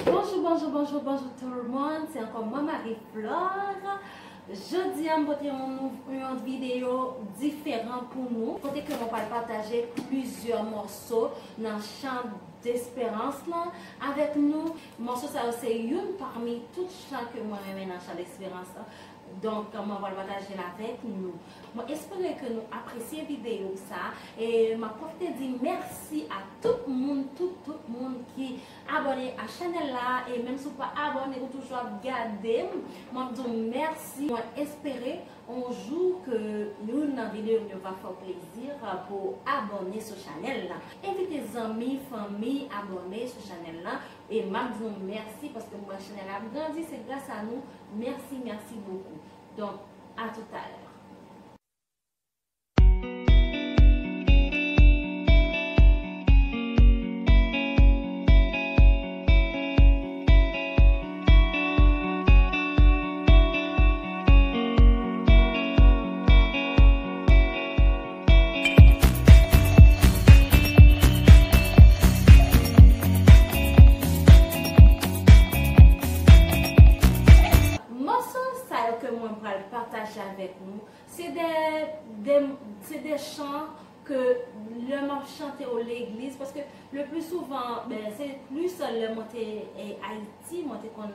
Bonjour tout le monde, c'est encore moi Marie-Flore. Jeudi, je vais une vidéo différente pour nous. Côté que on va partager plusieurs morceaux dans le champ d'espérance avec nous. Morceau ça c'est une parmi toutes les chants que moi j'aime dans le champ d'espérance. Donc, on va le partager avec nous. J'espère que nous apprécions la vidéo ça. Et ma profite dit merci à tout le monde, tout le monde qui est abonné à la chaîne là. Et même si vous n'êtes pas abonné, vous toujours regardez. Moi, je dis merci. Moi, espérer un jour que nous, dans la vidéo, nous va faire plaisir pour abonner sur la chaîne là. Invitez les amis, famille, abonner sur la chaîne là. Et je dis merci parce que ma chaîne a grandi, c'est grâce à nous. Merci beaucoup. Donc, à tout à l'heure. Partager avec nous, c'est des chants que le m'a chanté à l'église parce que le plus souvent c'est plus le monté Haïti monté qu'on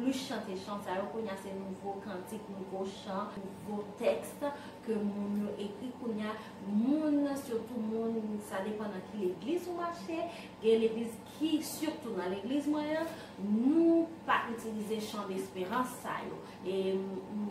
plus chanter chants ça qu'on y a ces nouveaux cantiques, nouveaux chants, nouveaux textes que mon écrit qu'on y a moun surtout moun ça dépend dans qui l'église ou marché et l'église qui surtout dans l'église moyen nous pas utiliser chant d'espérance ça et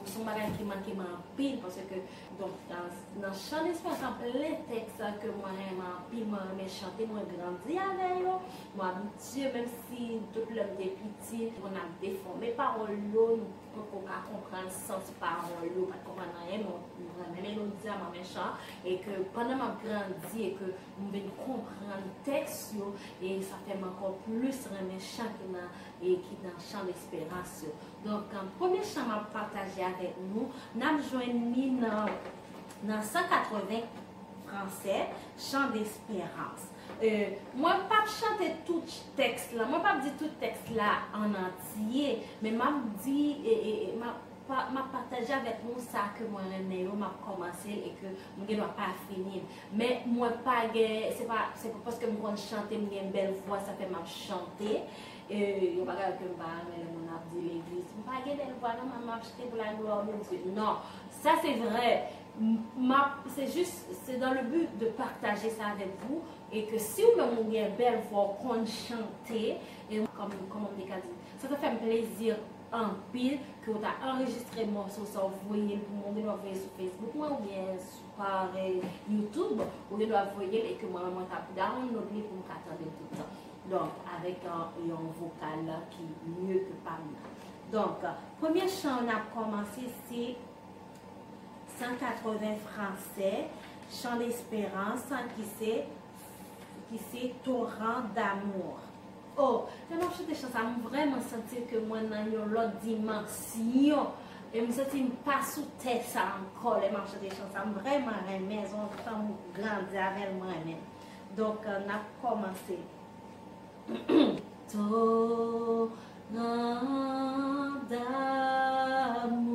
son bagage qui manque en pile parce que donc dans chant d'espérance les textes que moi j'aime en pile moi mais chanter moi grandi avec eux moi Dieu même si tout le monde est petit on a déformé paroles nous pour comprendre le sens parole pas comprendre rien mais mélodie à ma méchant et que pendant ma grandi et que nous venons comprendre le texte et ça fait encore plus méchant qui dans le champ d'espérance. Donc, le premier chant à partager avec nous, nous avons joint dans 180 français, chant d'espérance. Moi, je ne vais pas chanter tout le texte là, moi, je ne vais pas dire tout le texte là en entier, mais je dis m'a partagé avec nous ça que moi m'a commencé et que je ne dois pas finir mais moi pas c'est pas parce que moi chanter j'ai une belle voix ça fait m'a chanter et pas que me mais mon a dit l'église pas une belle voix non m'a chanter pour la gloire de Dieu non ça c'est vrai c'est juste c'est dans le but de partager ça avec vous et que si vous avez une belle voix qu'on chante et comme on dit ça te fait un plaisir en pile que vous avez enregistré le morceau, ça vous voyez pour mon envoyer sur Facebook ou bien par YouTube, vous devez envoyer et que moi je tape downloader pour m'attendre tout le temps. Donc avec un vocal qui est mieux que par là. Donc, premier chant on a commencé c'est 180 français, chant d'espérance qui c'est torrent d'amour. Oh, quand je chante des chansons, je vraiment senti que moi dans une autre dimension. Et je me sens pas sous terre ça encore. Les marches des chansons, vraiment une maison grande avec moi-même. Donc, on a commencé. Torrent d'amour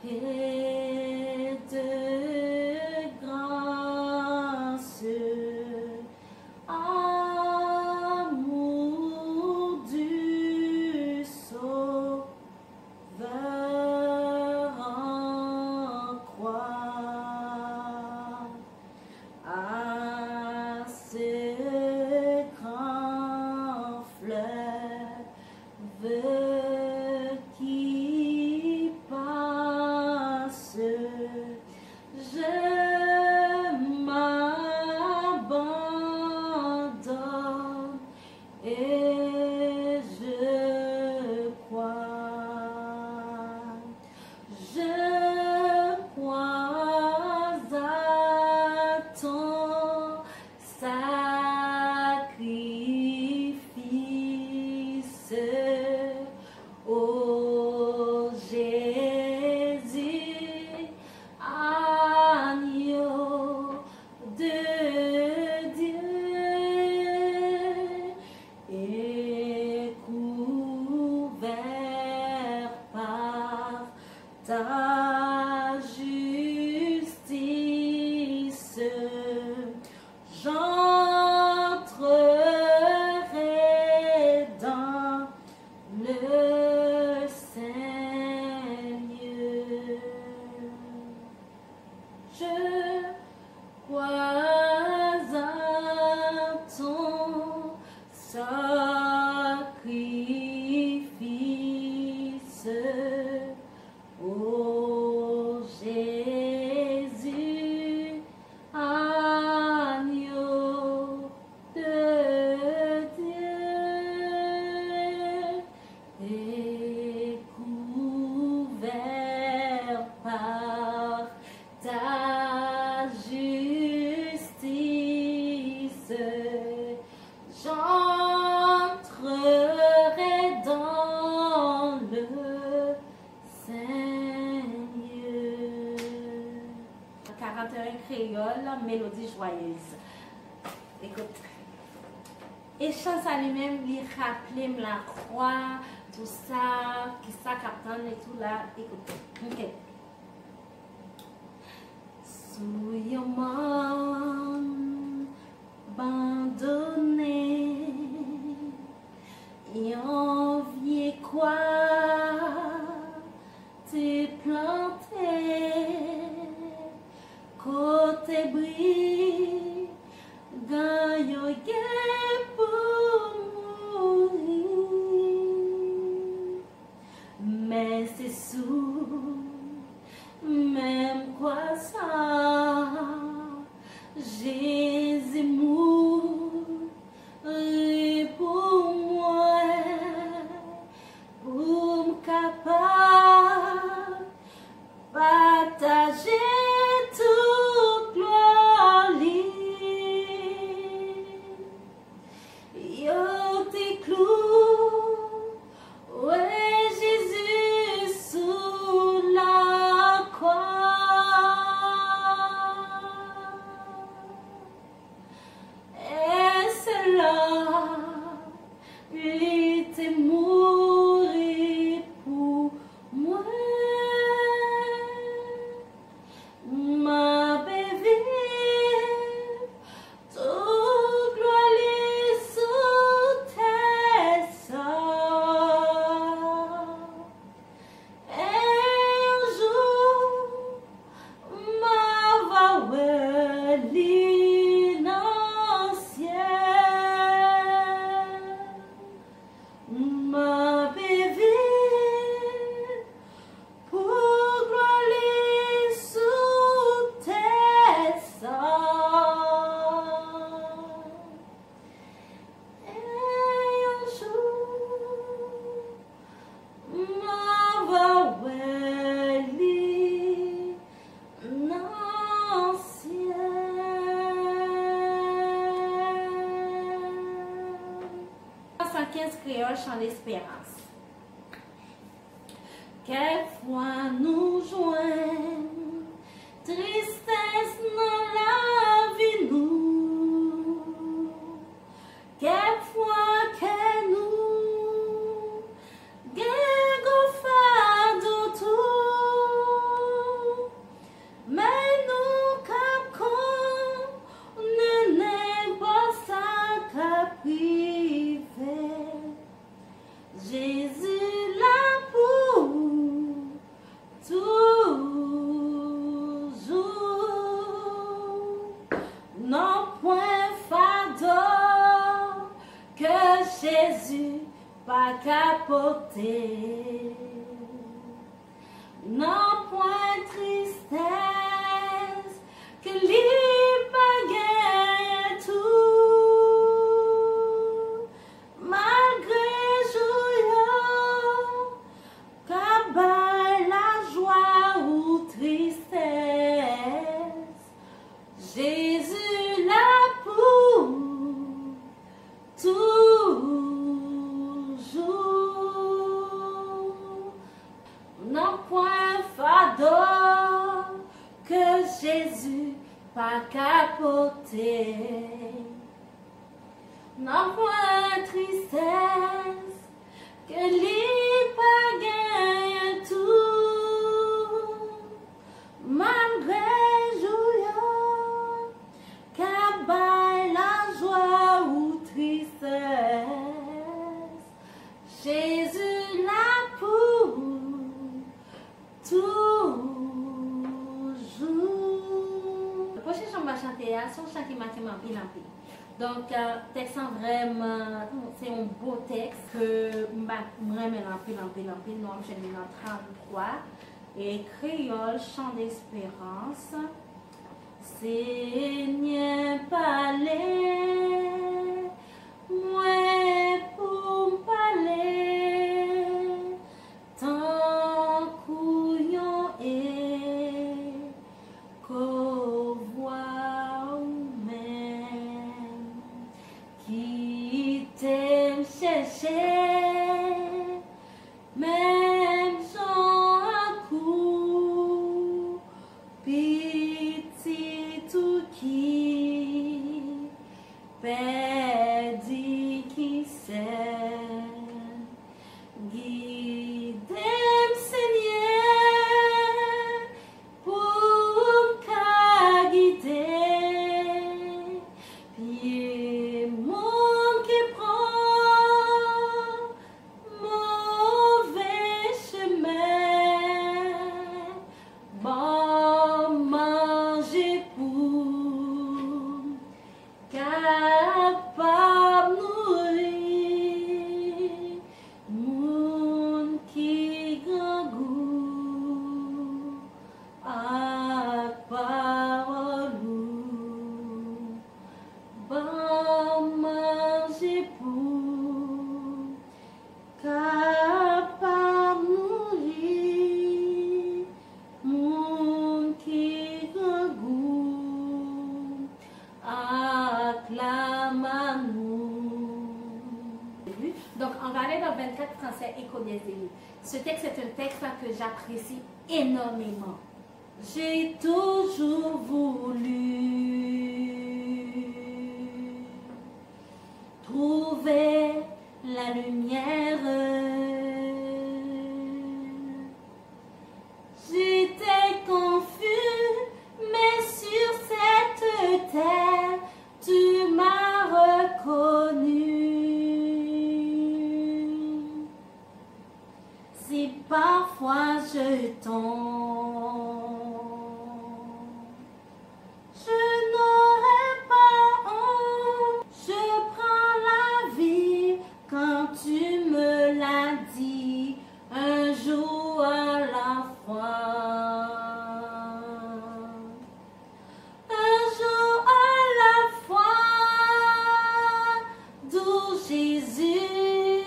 et de grâce. créole, mélodie joyeuse. Écoute. Et chant ça lui-même, il rappelle la croix, tout ça, qui ça captain et tout là. Écoute. Ok. Souillement, abandonné, yon vie quoi, t'es planté, côté bris, gagne pour mourir, mais c'est sous, même quoi ça. Jésus mourit pour moi, pour me capable partager toute gloire. Yo t'es clou, ouais Jésus sous la croix. Il était mort pour moi, ma bébé, toute gloire sous tes sorts. Et un jour, ma va ma bébé, pour gloire sous tes sorts. Et un jour, ma va créole chant d'espérance. Quelquefois nous joignent tristesse dans la vie nous. Quelquefois que nous guérons fardeau tout, mais nous capons ne n'est pas ça capri. Jésus là pour toujours, non point fardeau que Jésus pas capoter, non point tristesse que lui pas gagne tout, malgré la joie ou tristesse, Jésus là pour toujours. Non point fardeau que Jésus pas capoter, non point tristesse que lui pas gagne tout, malgré joyeux qu'abaille la joie ou tristesse, Jésus là pour toujours. Le prochain chant va chanter, son chant qui m'a fait en pile. Donc, texte vraiment, c'est un beau texte que je remets en pile, nous enchaînons dans 33. Et créole, chant d'espérance. Seigneur, parler, moi pour parler, tant couillon et qu'au voix même, qui t'aime chercher, même sans un coup, petit tout travaille dans 24 français École des élites. Ce texte est un texte que j'apprécie énormément. J'ai toujours voulu trouver la lumière. J'étais confus, mais sur cette terre, tu m'as reconnu. Si parfois je tombe, je n'aurai pas honte. Je prends la vie quand tu me l'as dit, un jour à la fois. Un jour à la fois, d'où Jésus,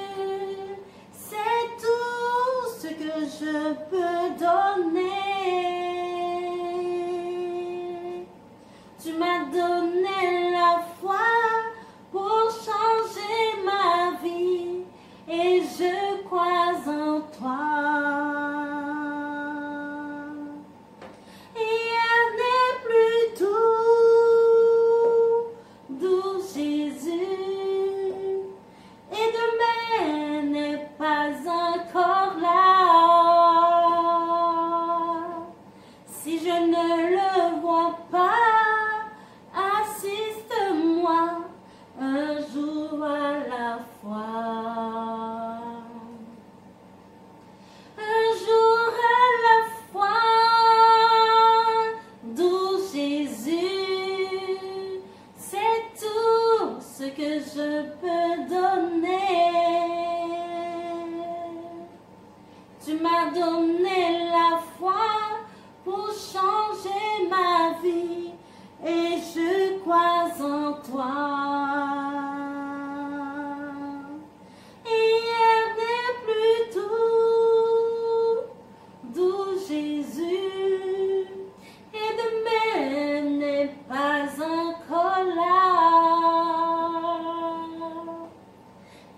c'est tout ce que je peux donner. Tu m'as donné la foi pour changer ma vie et je crois en toi. Hier n'est plus tout, d'où Jésus, et demain n'est pas encore là. Si je ne le vois pas, assiste-moi un jour à la fois. Un jour à la fois, d'où Jésus, c'est tout ce que je peux donner. Tu m'as donné la foi pour changer ma vie et je crois en toi. Hier n'est plus tout, d'où Jésus, et demain n'est pas encore là.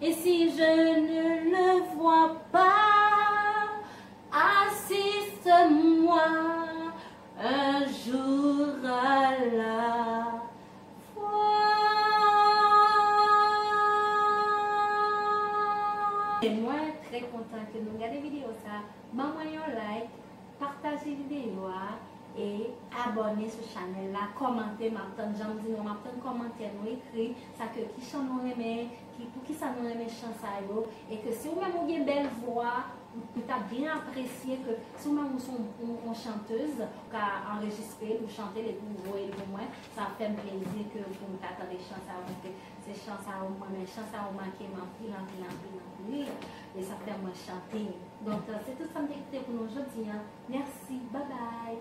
Et si je ne le vois pas, assiste-moi un jour à la fois. Et moi, très content que nous regardions la vidéo ça. Maman, like, partagez la vidéo et abonnez sur la chaîne là, commentez, m'attendre, j'aime dire, m'attendre commentaire, nous écrit, ça que qui chante nous aimé, pour qui ça nous aimé chant ça et que si vous même avez une belle voix, vous avez bien apprécié que si vous même vous êtes une chanteuse, qu'à enregistrer, vous chantez les plus gros et les plus moins, ça fait plaisir que vous m'attendez des chants à vous, ces chants à vous, mes chants à vous manquer, et ça fait moi chanter. Donc c'est tout ça que j'ai pour nous aujourd'hui. Merci, bye bye.